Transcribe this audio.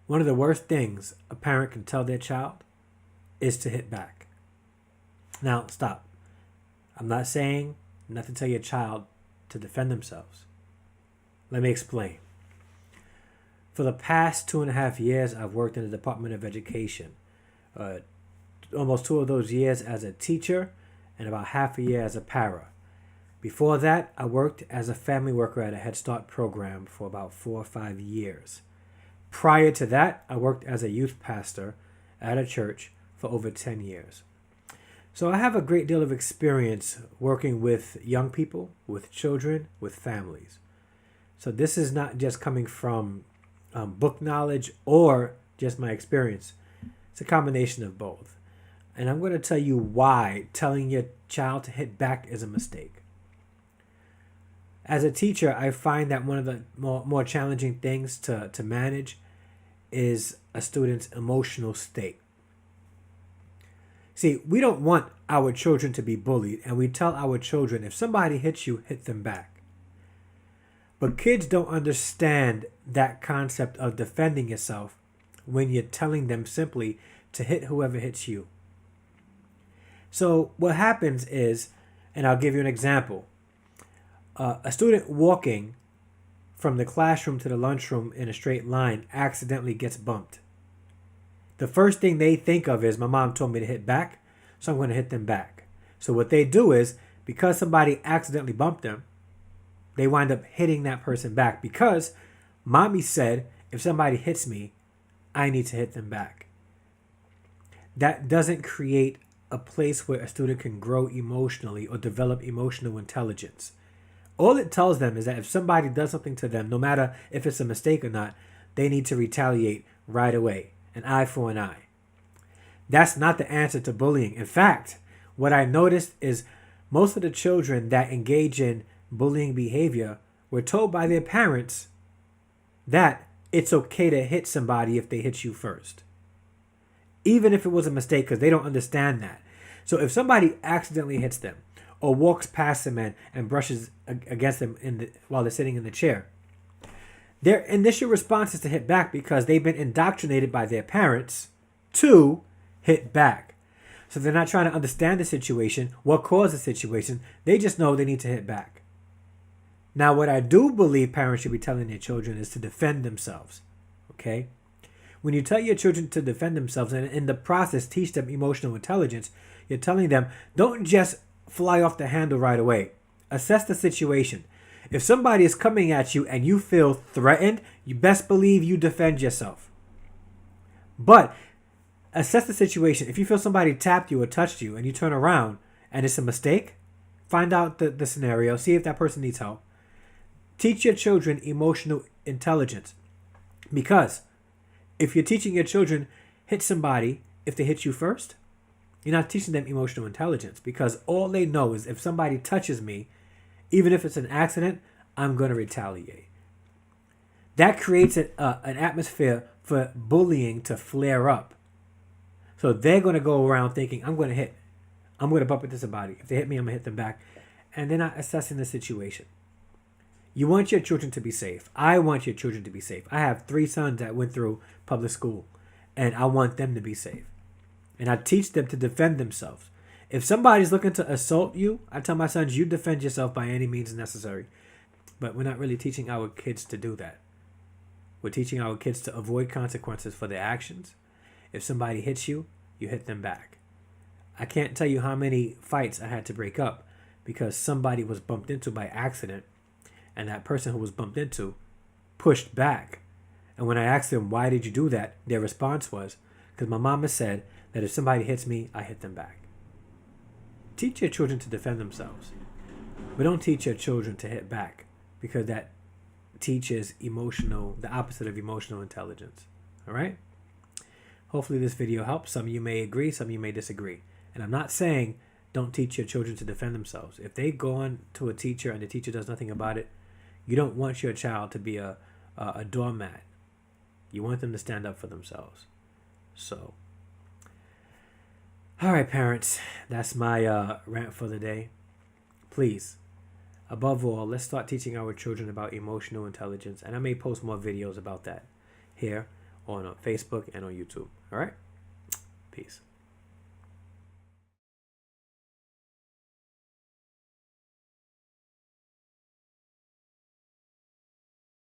One of the worst things a parent can tell their child is to hit back. Now, stop. I'm not saying not to tell your child to defend themselves. Let me explain. For the past 2.5 years, I've worked in the Department of Education. Almost 2 of those years as a teacher and about half a year as a para. Before that, I worked as a family worker at a Head Start program for about 4 or 5 years. Prior to that, I worked as a youth pastor at a church for over 10 years. So I have a great deal of experience working with young people, with children, with families. So this is not just coming from book knowledge or just my experience. It's a combination of both. And I'm going to tell you why telling your child to hit back is a mistake. As a teacher, I find that one of the more challenging things to manage is a student's emotional state. See, we don't want our children to be bullied, and we tell our children, if somebody hits you, hit them back. But kids don't understand that concept of defending yourself when you're telling them simply to hit whoever hits you. So what happens is, and I'll give you an example, a student walking from the classroom to the lunchroom in a straight line accidentally gets bumped. The first thing they think of is, my mom told me to hit back, so I'm going to hit them back. So what they do is, because somebody accidentally bumped them, they wind up hitting that person back because mommy said, if somebody hits me, I need to hit them back. That doesn't create a place where a student can grow emotionally or develop emotional intelligence. All it tells them is that if somebody does something to them, no matter if it's a mistake or not, they need to retaliate right away. An eye for an eye. That's not the answer to bullying. In fact, what I noticed is most of the children that engage in bullying behavior were told by their parents that it's okay to hit somebody if they hit you first. Even if it was a mistake, because they don't understand that. So if somebody accidentally hits them or walks past them and brushes against them while they're sitting in the chair, their initial response is to hit back because they've been indoctrinated by their parents to hit back. So they're not trying to understand the situation, what caused the situation. They just know they need to hit back. Now, what I do believe parents should be telling their children is to defend themselves. Okay? When you tell your children to defend themselves and in the process teach them emotional intelligence, you're telling them, don't just fly off the handle right away. Assess the situation. If somebody is coming at you and you feel threatened, you best believe you defend yourself. But assess the situation. If you feel somebody tapped you or touched you and you turn around and it's a mistake, find out the scenario, see if that person needs help. Teach your children emotional intelligence. Because if you're teaching your children, hit somebody if they hit you first, you're not teaching them emotional intelligence, because all they know is if somebody touches me, even if it's an accident, I'm going to retaliate. That creates an atmosphere for bullying to flare up. So they're going to go around thinking, I'm going to bump into somebody. If they hit me, I'm going to hit them back. And they're not assessing the situation. You want your children to be safe. I want your children to be safe. I have 3 sons that went through public school, and I want them to be safe. And I teach them to defend themselves. If somebody's looking to assault you, I tell my sons, you defend yourself by any means necessary. But we're not really teaching our kids to do that. We're teaching our kids to avoid consequences for their actions. If somebody hits you, you hit them back. I can't tell you how many fights I had to break up because somebody was bumped into by accident, and that person who was bumped into pushed back. And when I asked them, why did you do that? Their response was, because my mama said that if somebody hits me, I hit them back. Teach your children to defend themselves. But don't teach your children to hit back, because that teaches the opposite of emotional intelligence. All right? Hopefully this video helps. Some of you may agree, some of you may disagree. And I'm not saying don't teach your children to defend themselves. If they go on to a teacher and the teacher does nothing about it, you don't want your child to be a doormat. You want them to stand up for themselves. So, all right, parents, that's my rant for the day. Please, above all, let's start teaching our children about emotional intelligence. And I may post more videos about that here on Facebook and on YouTube. All right? Peace.